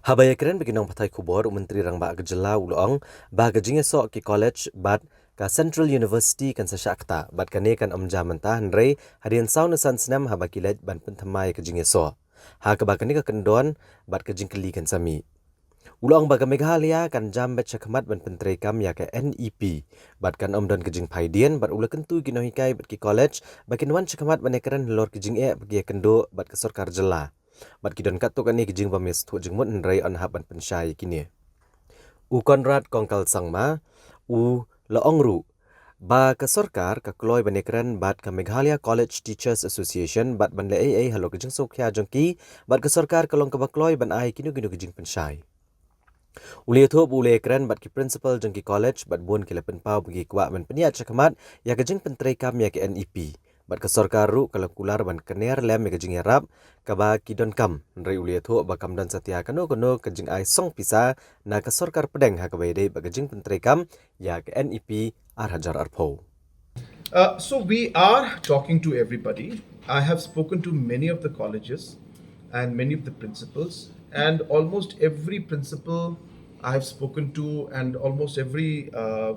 Habaya keren bagi nong patai kubor Menteri Rang Ba Gejala Ulong ba gajingnya sok ki college bat ka Central University kan sa ktah bat kane kan amja mentah nrei hadian saun san senam haba kilet ban pentamai gajingnya sok. Ha ka ba kane ka kendon bat gajing keli kan sami. Ulong ba Meghalaya kan jam bet chakmat ban pyntreikam ya ka NEP bat kan amdon gajing phaidien bat ula kentu ginohikai bat ki college bakin wan chakmat ban ekran lor gajing bagi kendo bat ka sarkar jela. Bat kidon kat tu kan ni kijing bamis tu jeng mun nrai on haban pensyai kini. U Konrad kongkal sangma u laong ru ba ka sarkar ka kloi banekran bat ka Meghalaya College Teachers Association bat ban le ai halo kijing sokya jongki bat ka sarkar kalong ka bakloi ban ai kinu kinu kijing pensyai. Uli thu ule ekran bat ki principal jongki college bat bun kila penpau bagi kwa ban peniat chakamat ya kijing pyntreikam ya ke NEP. Bat ke sarkar ru kalau kular ban kener lem me kejing yarap kaba kidon kam nrai ulia thu ba kam dan setia kano kono kejing ai song pisa na ke sarkar pedeng ha kabai dei ba kejing pyntreikam ya ke NEP ar hajar arpo. So we are talking to everybody. I have spoken to many of the colleges and many of the principals, and almost every principal I have spoken to, and almost every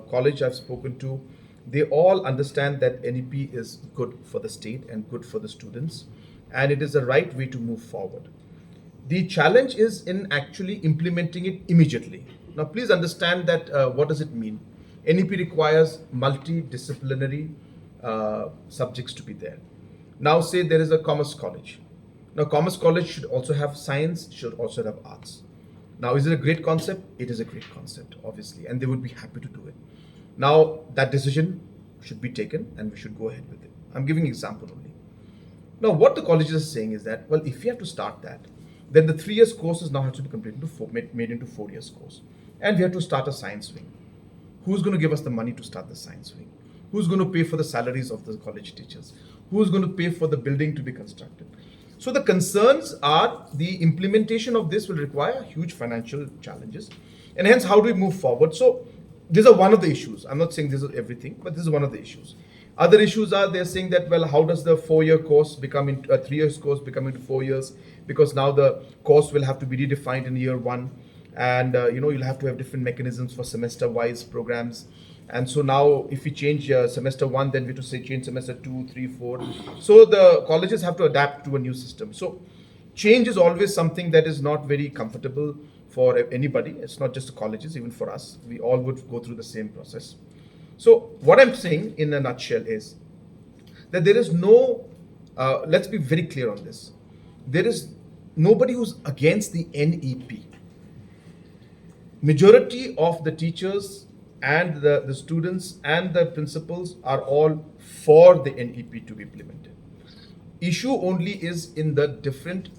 college I've spoken to, they all understand that NEP is good for the state and good for the students, and it is the right way to move forward. The challenge is in actually implementing it immediately. Now, please understand that what does it mean? NEP requires multidisciplinary subjects to be there. Now, say there is a commerce college. Now, commerce college should also have science, should also have arts. Now, is it a great concept? It is a great concept, obviously, and they would be happy to do it. Now, that decision should be taken, and we should go ahead with it. I'm giving example only. Now, what the colleges are saying is that, well, if you have to start that, then the 3 years courses now have to be completed made into 4 years course, and we have to start a science wing. Who's going to give us the money to start the science wing? Who's going to pay for the salaries of the college teachers? Who's going to pay for the building to be constructed? So the concerns are the implementation of this will require huge financial challenges, and hence how do we move forward? So these are one of the issues. I'm not saying this is everything, but this is one of the issues. Other issues are they're saying that, well, how does the 4-year course become into a 3 years course become into 4 years? Because now the course will have to be redefined in year one, and you'll have to have different mechanisms for semester-wise programs. And so now, if we change semester 1, then we have to say change semester 2, 3, 4. So the colleges have to adapt to a new system. So change is always something that is not very comfortable for anybody. It's not just the colleges, even for us. We all would go through the same process. So what I'm saying in a nutshell is that there is no, let's be very clear on this. There is nobody who's against the NEP. Majority of the teachers and the students and the principals are all for the NEP to be implemented. Issue only is in the different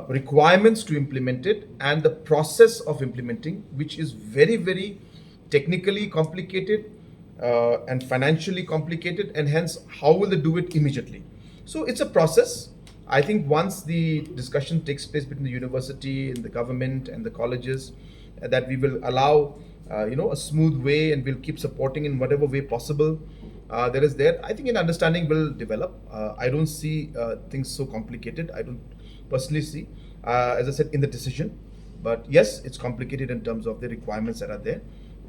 requirements to implement it and the process of implementing, which is very, very technically complicated and financially complicated, and hence how will they do it immediately? So it's a process. I think once the discussion takes place between the university and the government and the colleges, that we will allow a smooth way, and we'll keep supporting in whatever way possible. There I think an understanding will develop. I don't see things so complicated. I don't personally see, as I said, in the decision. But yes, it's complicated in terms of the requirements that are there,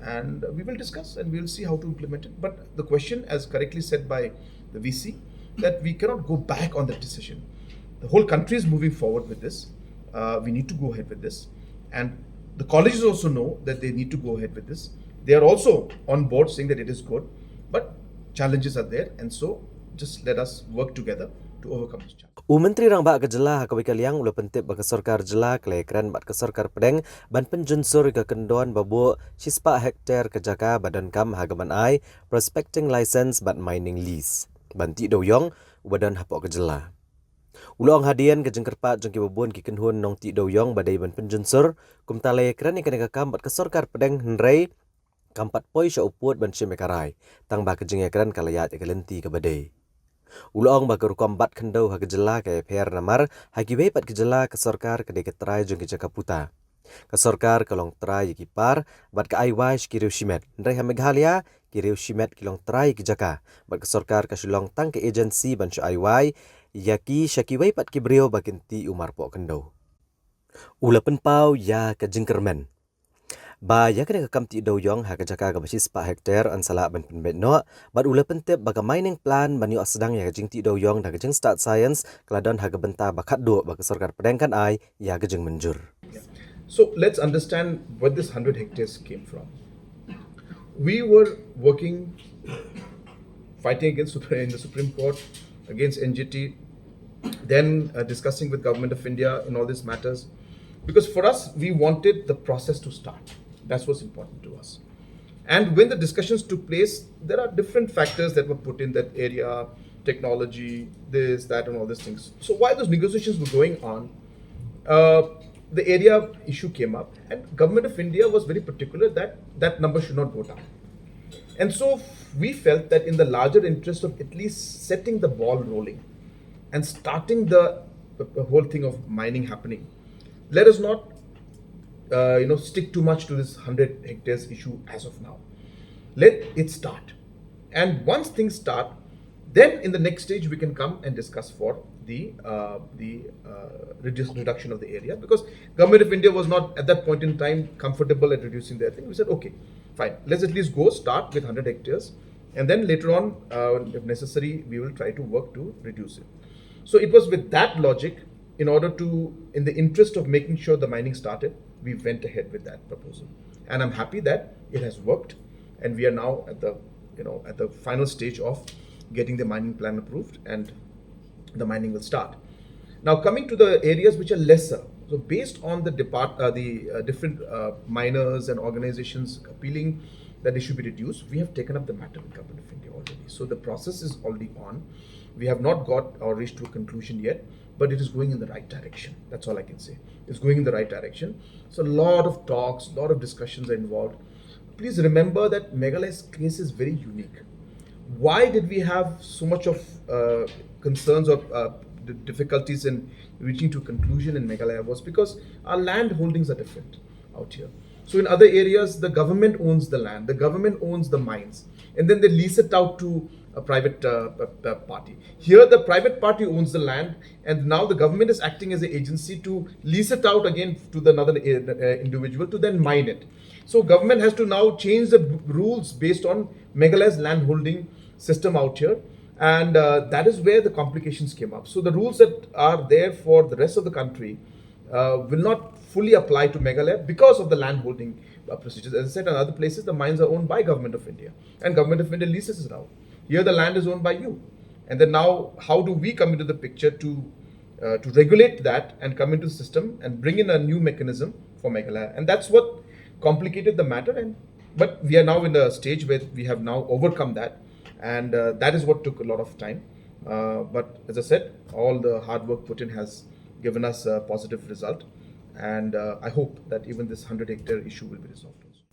and we will discuss and we will see how to implement it. But the question, as correctly said by the VC, that we cannot go back on that decision. The whole country is moving forward with this. We need to go ahead with this, and the colleges also know that they need to go ahead with this. They are also on board saying that it is good, but challenges are there, and so just let us work together to overcome this challenge. Menteri Rang Ba Gejala ha kabai kaliang ula pentip ba ke sarkar jela kelekran bat ke sarkar pedeng ban penjunsur ke kendon babu sispa hektar ke jaka badan kam hagaman ai prospecting license bat mining lease banti doyong badan hapok Gejala. Ulong hadian ke jengkerpat jengki babun ki kenhun nong ti doyong badai ban penjunsur kum tale kran ikan kam bat ke sarkar pedeng nrei kampat poi sya uput ban syemekarai tang ba ke jengekran kalayat ke lenti ke badai. Ulong ba kerukom bat kendau ha Gejala ke per namar hakibe pat Gejala ke sarkar ke deketrai jeng ke Jakaputa. Ke sarkar kelong trai ki par bat ke aiwai ki riu shimet. Nrai ha Meghalaya ki riu shimet kilong trai ki Jaka. Bat ke sarkar ke shulong tang ke agensi ban sya aiwai yaki syakiwai pat ki brio bakinti umar po kendau. Ulapan pau ya ka jingkermen. Ba ya kena kam ti do yong ha ka jaka ka basi spa hektar an sala ban pen bet no, but ulapan tip baga mining plan ban yu asdang ya ka jing ti do yong da ka jing start science kladon ha ka benta bakat do ba ka sarkar pedangkan ai ya ka jing menjur. So let's understand where this 100 hectares came from. We were working, fighting against in the Supreme Court, against NGT, then discussing with Government of India in all these matters, because for us we wanted the process to start. That's what's important to us. And when the discussions took place, there are different factors that were put in that area, technology, this, that, and all these things. So while those negotiations were going on, uh, the area issue came up, and Government of India was very particular that that number should not go down. And so we felt that in the larger interest of at least setting the ball rolling and starting the whole thing of mining happening, let us not stick too much to this 100 hectares issue as of now. Let it start. And once things start, then in the next stage we can come and discuss for the reduction of the area, because Government of India was not at that point in time comfortable at reducing their thing. We said, okay, fine, let's at least go start with 100 hectares, and then later on, if necessary, we will try to work to reduce it. So it was with that logic, in order to, in the interest of making sure the mining started, we went ahead with that proposal, and I'm happy that it has worked, and we are now at the final stage of getting the mining plan approved, and the mining will start. Now, coming to the areas which are lesser, so based on the different miners and organizations appealing that they should be reduced, we have taken up the matter with Government of India already. So the process is already on. We have not got or reached to a conclusion yet, but it is going in the right direction. That's all I can say. It's going in the right direction. So a lot of talks, a lot of discussions are involved. Please remember that Meghalaya's case is very unique. Why did we have so much of concerns or difficulties in reaching to a conclusion in Meghalaya? Was because our land holdings are different out here. So in other areas, the government owns the land, the government owns the mines, and then they lease it out to a private party. Here, the private party owns the land, and now the government is acting as an agency to lease it out again to another individual to then mine it. So government has to now change the rules based on Meghalaya's land holding system out here, and that is where the complications came up. So the rules that are there for the rest of the country will not fully apply to Meghalaya because of the land holding procedures. As I said, in other places the mines are owned by Government of India, and Government of India leases it out. Here the land is owned by you, and then now how do we come into the picture to regulate that and come into the system and bring in a new mechanism for Meghalaya? And that's what complicated the matter. And but we are now in a stage where we have now overcome that, and that is what took a lot of time. But as I said, all the hard work put in has given us a positive result, and I hope that even this 100 hectare issue will be resolved also.